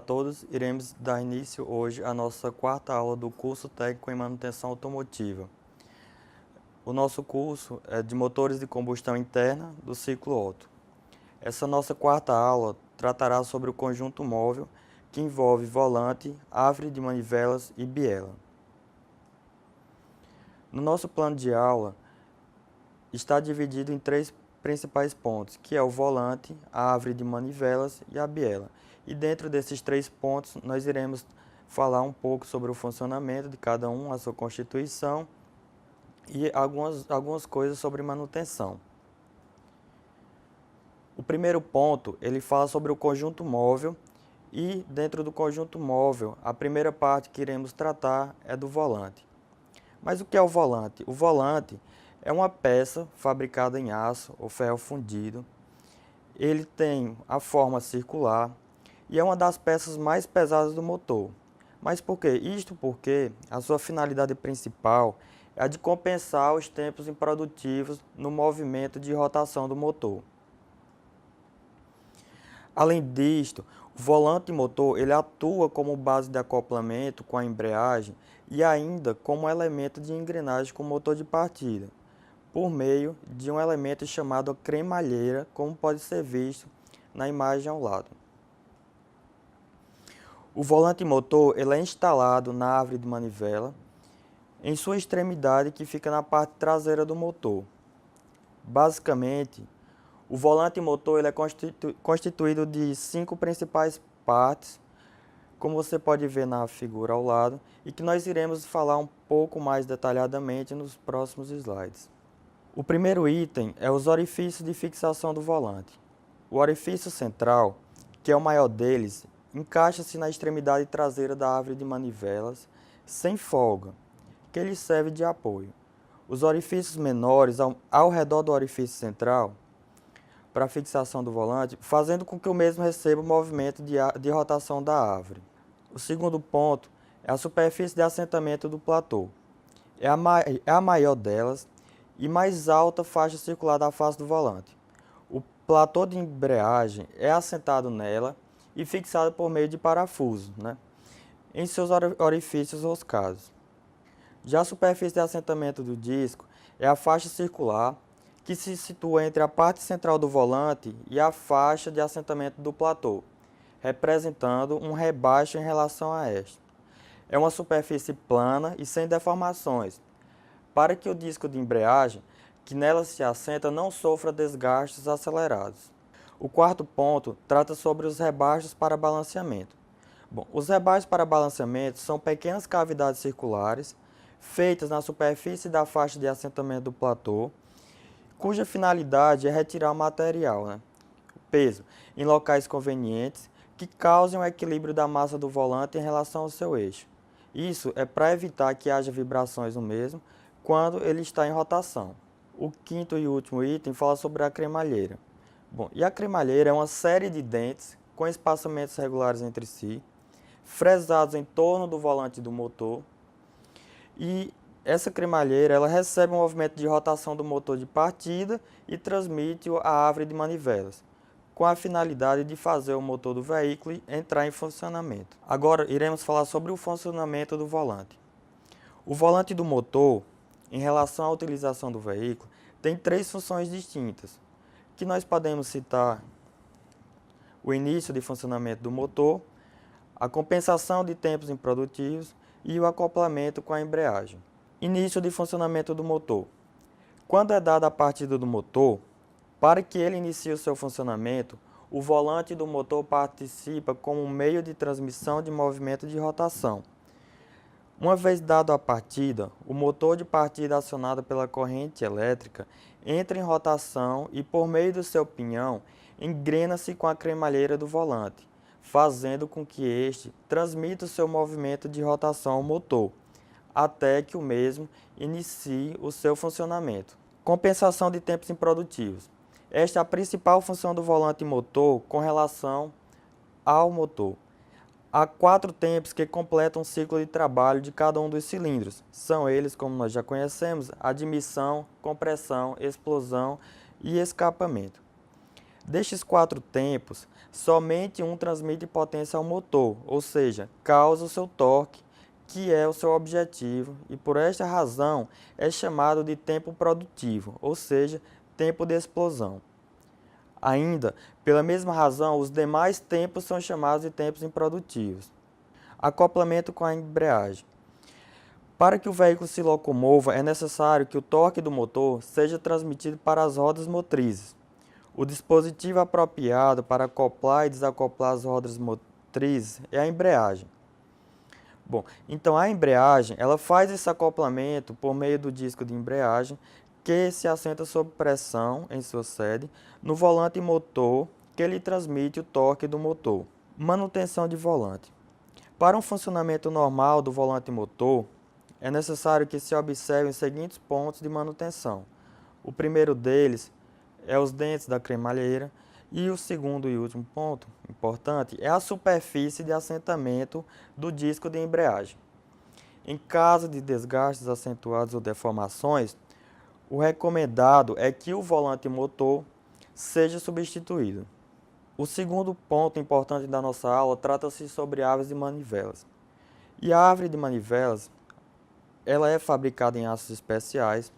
todos, iremos dar início hoje à nossa quarta aula do curso técnico em manutenção automotiva. O nosso curso é de motores de combustão interna do ciclo Otto. Essa nossa quarta aula tratará sobre o conjunto móvel que envolve volante, árvore de manivelas e biela. No nosso plano de aula está dividido em três principais pontos, que é o volante, a árvore de manivelas e a biela. E dentro desses três pontos nós iremos falar um pouco sobre o funcionamento de cada um, a sua constituição e algumas coisas sobre manutenção. O primeiro ponto, ele fala sobre o conjunto móvel e dentro do conjunto móvel, a primeira parte que iremos tratar é do volante. Mas o que é o volante? O volante é uma peça fabricada em aço ou ferro fundido. Ele tem a forma circular e é uma das peças mais pesadas do motor. Mas por quê? Isto porque a sua finalidade principal é a de compensar os tempos improdutivos no movimento de rotação do motor. Além disto, o volante motor ele atua como base de acoplamento com a embreagem e ainda como elemento de engrenagem com o motor de partida, por meio de um elemento chamado cremalheira, como pode ser visto na imagem ao lado. O volante motor ele é instalado na árvore de manivela, em sua extremidade que fica na parte traseira do motor. Basicamente, o volante motor ele é constituído de 5 principais partes, como você pode ver na figura ao lado, e que nós iremos falar um pouco mais detalhadamente nos próximos slides. O primeiro item é os orifícios de fixação do volante. O orifício central, que é o maior deles, encaixa-se na extremidade traseira da árvore de manivelas, sem folga, que lhe serve de apoio. Os orifícios menores ao redor do orifício central, para a fixação do volante, fazendo com que o mesmo receba o movimento de rotação da árvore. O segundo ponto é a superfície de assentamento do platô. É a maior delas e mais alta faixa circular da face do volante. O platô de embreagem é assentado nela e fixado por meio de parafusos, em seus orifícios roscados. Já a superfície de assentamento do disco é a faixa circular, que se situa entre a parte central do volante e a faixa de assentamento do platô, representando um rebaixo em relação a esta. É uma superfície plana e sem deformações, para que o disco de embreagem, que nela se assenta, não sofra desgastes acelerados. O quarto ponto trata sobre os rebaixos para balanceamento. Os rebaixos para balanceamento são pequenas cavidades circulares, feitas na superfície da faixa de assentamento do platô, cuja finalidade é retirar o material, o peso, em locais convenientes que causem o equilíbrio da massa do volante em relação ao seu eixo. Isso é para evitar que haja vibrações no mesmo quando ele está em rotação. O quinto e último item fala sobre a cremalheira. E a cremalheira é uma série de dentes com espaçamentos regulares entre si, fresados em torno do volante do motor, e essa cremalheira ela recebe um movimento de rotação do motor de partida e transmite-o à árvore de manivelas, com a finalidade de fazer o motor do veículo entrar em funcionamento. Agora iremos falar sobre o funcionamento do volante. O volante do motor, em relação à utilização do veículo, tem 3 funções distintas, que nós podemos citar o início de funcionamento do motor, a compensação de tempos improdutivos e o acoplamento com a embreagem. Início de funcionamento do motor. Quando é dada a partida do motor, para que ele inicie o seu funcionamento, o volante do motor participa como um meio de transmissão de movimento de rotação. Uma vez dado a partida, o motor de partida acionado pela corrente elétrica entra em rotação e, por meio do seu pinhão, engrena-se com a cremalheira do volante, fazendo com que este transmita o seu movimento de rotação ao motor, até que o mesmo inicie o seu funcionamento. Compensação de tempos improdutivos. Esta é a principal função do volante motor com relação ao motor. Há 4 tempos que completam o ciclo de trabalho de cada um dos cilindros. São eles, como nós já conhecemos, admissão, compressão, explosão e escapamento. Destes 4 tempos, somente um transmite potência ao motor, ou seja, causa o seu torque, que é o seu objetivo, e por esta razão é chamado de tempo produtivo, ou seja, tempo de explosão. Ainda, pela mesma razão, os demais tempos são chamados de tempos improdutivos. Acoplamento com a embreagem. Para que o veículo se locomova, é necessário que o torque do motor seja transmitido para as rodas motrizes. O dispositivo apropriado para acoplar e desacoplar as rodas motrizes é a embreagem. Bom, então a embreagem, ela faz esse acoplamento por meio do disco de embreagem, que se assenta sob pressão em sua sede, no volante motor, que lhe transmite o torque do motor. Manutenção de volante. Para um funcionamento normal do volante motor, é necessário que se observem os seguintes pontos de manutenção. O primeiro deles é os dentes da cremalheira e o segundo e último ponto importante é a superfície de assentamento do disco de embreagem. Em caso de desgastes acentuados ou deformações, o recomendado é que o volante motor seja substituído. O segundo ponto importante da nossa aula trata-se sobre árvores de manivelas. E a árvore de manivelas, ela é fabricada em aços especiais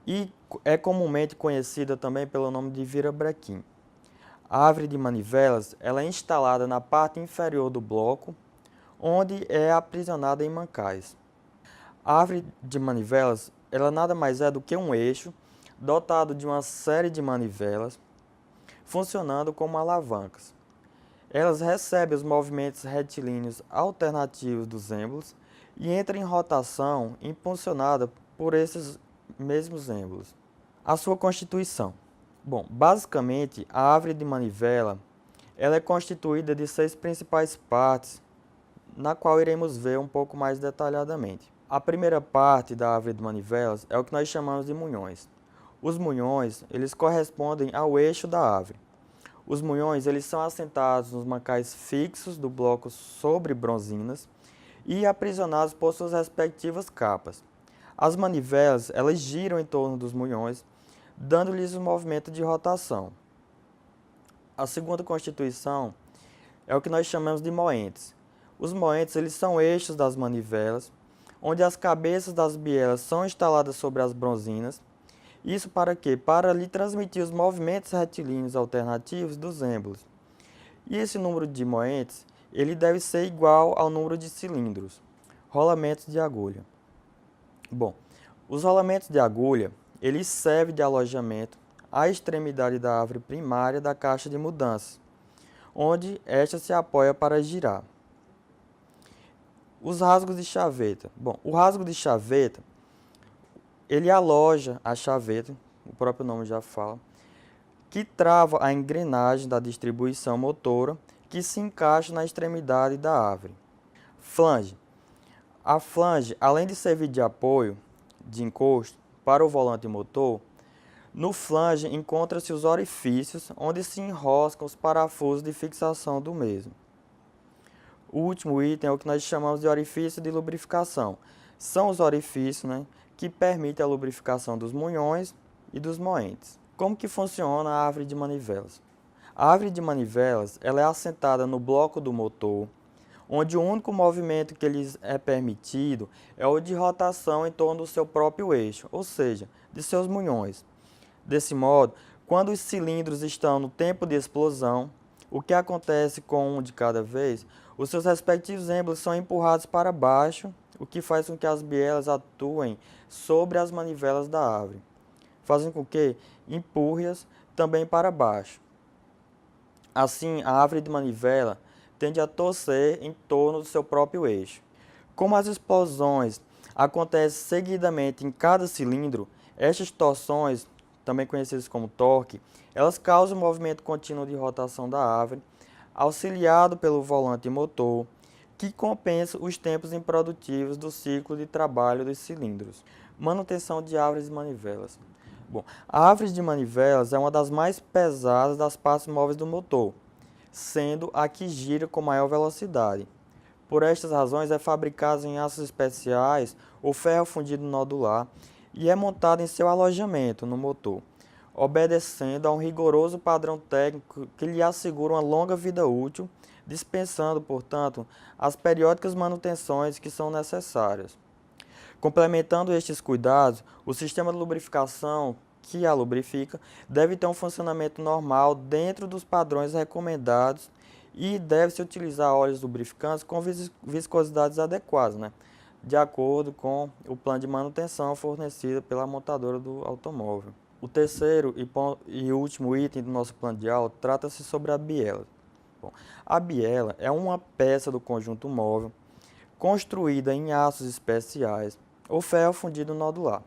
e é comumente conhecida também pelo nome de virabrequim. A árvore de manivelas, ela é instalada na parte inferior do bloco, onde é aprisionada em mancais. A árvore de manivelas, ela nada mais é do que um eixo dotado de uma série de manivelas, funcionando como alavancas. Elas recebem os movimentos retilíneos alternativos dos êmbolos e entram em rotação impulsionada por esses mesmos êmbolos. A sua constituição. Bom, basicamente, a árvore de manivela ela é constituída de 6 principais partes, na qual iremos ver um pouco mais detalhadamente. A primeira parte da árvore de manivelas é o que nós chamamos de munhões. Os munhões, eles correspondem ao eixo da árvore. Os munhões, eles são assentados nos mancais fixos do bloco sobre bronzinas e aprisionados por suas respectivas capas. As manivelas, elas giram em torno dos munhões, dando-lhes um movimento de rotação. A segunda constituição é o que nós chamamos de moentes. Os moentes, eles são eixos das manivelas, onde as cabeças das bielas são instaladas sobre as bronzinas. Isso para quê? Para lhe transmitir os movimentos retilíneos alternativos dos êmbolos. E esse número de moentes, ele deve ser igual ao número de cilindros. Rolamentos de agulha. Bom, os rolamentos de agulha, eles servem de alojamento à extremidade da árvore primária da caixa de mudanças, onde esta se apoia para girar. Os rasgos de chaveta. Bom, o rasgo de chaveta, ele aloja a chaveta, o próprio nome já fala, que trava a engrenagem da distribuição motora que se encaixa na extremidade da árvore. Flange. A flange, além de servir de apoio, de encosto, para o volante motor, no flange encontram-se os orifícios onde se enroscam os parafusos de fixação do mesmo. O último item é o que nós chamamos de orifício de lubrificação. São os orifícios, que permitem a lubrificação dos munhões e dos moentes. Como que funciona a árvore de manivelas? A árvore de manivelas ela é assentada no bloco do motor, onde o único movimento que lhes é permitido é o de rotação em torno do seu próprio eixo, ou seja, de seus munhões. Desse modo, quando os cilindros estão no tempo de explosão, o que acontece com um de cada vez, os seus respectivos êmbolos são empurrados para baixo, o que faz com que as bielas atuem sobre as manivelas da árvore, fazendo com que empurre-as também para baixo. Assim, a árvore de manivela tende a torcer em torno do seu próprio eixo. Como as explosões acontecem seguidamente em cada cilindro, estas torções, também conhecidas como torque, elas causam um movimento contínuo de rotação da árvore, auxiliado pelo volante motor, que compensa os tempos improdutivos do ciclo de trabalho dos cilindros. Manutenção de árvores de manivelas. Bom, a árvore de manivelas é uma das mais pesadas das partes móveis do motor, sendo a que gira com maior velocidade. Por estas razões, é fabricada em aços especiais ou ferro fundido nodular e é montada em seu alojamento no motor. obedecendo a um rigoroso padrão técnico que lhe assegura uma longa vida útil, dispensando, portanto, as periódicas manutenções que são necessárias. Complementando estes cuidados, o sistema de lubrificação que a lubrifica deve ter um funcionamento normal dentro dos padrões recomendados e deve-se utilizar óleos lubrificantes com viscosidades adequadas, de acordo com o plano de manutenção fornecido pela montadora do automóvel. O terceiro e último item do nosso plano de aula trata-se sobre a biela. Bom, a biela é uma peça do conjunto móvel construída em aços especiais ou ferro fundido nodular.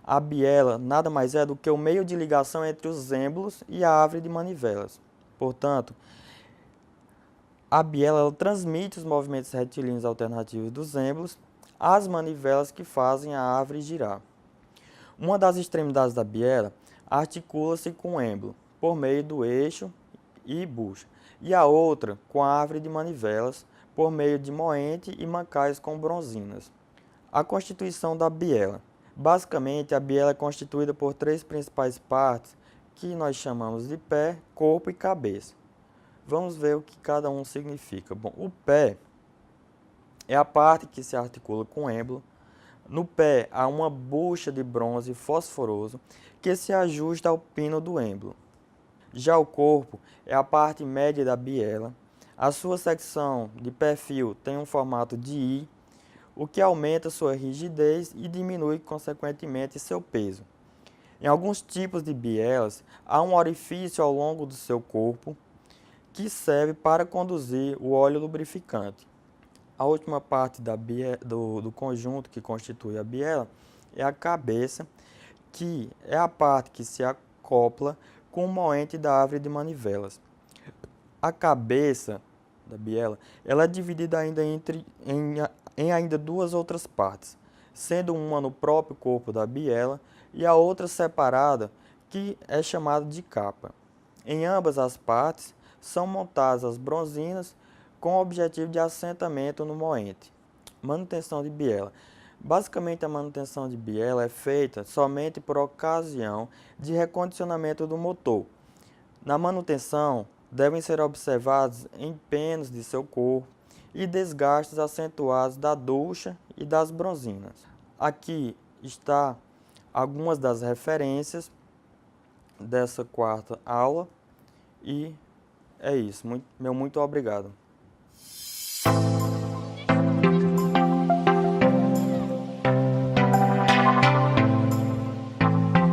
A biela nada mais é do que o meio de ligação entre os êmbolos e a árvore de manivelas. Portanto, a biela ela transmite os movimentos retilíneos alternativos dos êmbolos às manivelas que fazem a árvore girar. Uma das extremidades da biela articula-se com o êmbolo, por meio do eixo e bucha, e a outra com a árvore de manivelas, por meio de moente e mancais com bronzinas. A constituição da biela. Basicamente, a biela é constituída por três principais partes, que nós chamamos de pé, corpo e cabeça. Vamos ver o que cada um significa. Bom, o pé é a parte que se articula com o êmbolo. No pé há uma bucha de bronze fosforoso que se ajusta ao pino do êmbolo. Já o corpo é a parte média da biela. A sua secção de perfil tem um formato de I, o que aumenta sua rigidez e diminui, consequentemente, seu peso. Em alguns tipos de bielas, há um orifício ao longo do seu corpo que serve para conduzir o óleo lubrificante. A última parte do conjunto que constitui a biela é a cabeça, que é a parte que se acopla com o moente da árvore de manivelas. A cabeça da biela ela é dividida ainda em ainda duas outras partes, sendo uma no próprio corpo da biela e a outra separada, que é chamada de capa. Em ambas as partes são montadas as bronzinas com o objetivo de assentamento no moente. Manutenção de biela. Basicamente, a manutenção de biela é feita somente por ocasião de recondicionamento do motor. Na manutenção, devem ser observados empenos de seu corpo e desgastes acentuados da ducha e das bronzinas. Aqui está algumas das referências dessa quarta aula e é isso. Muito obrigado.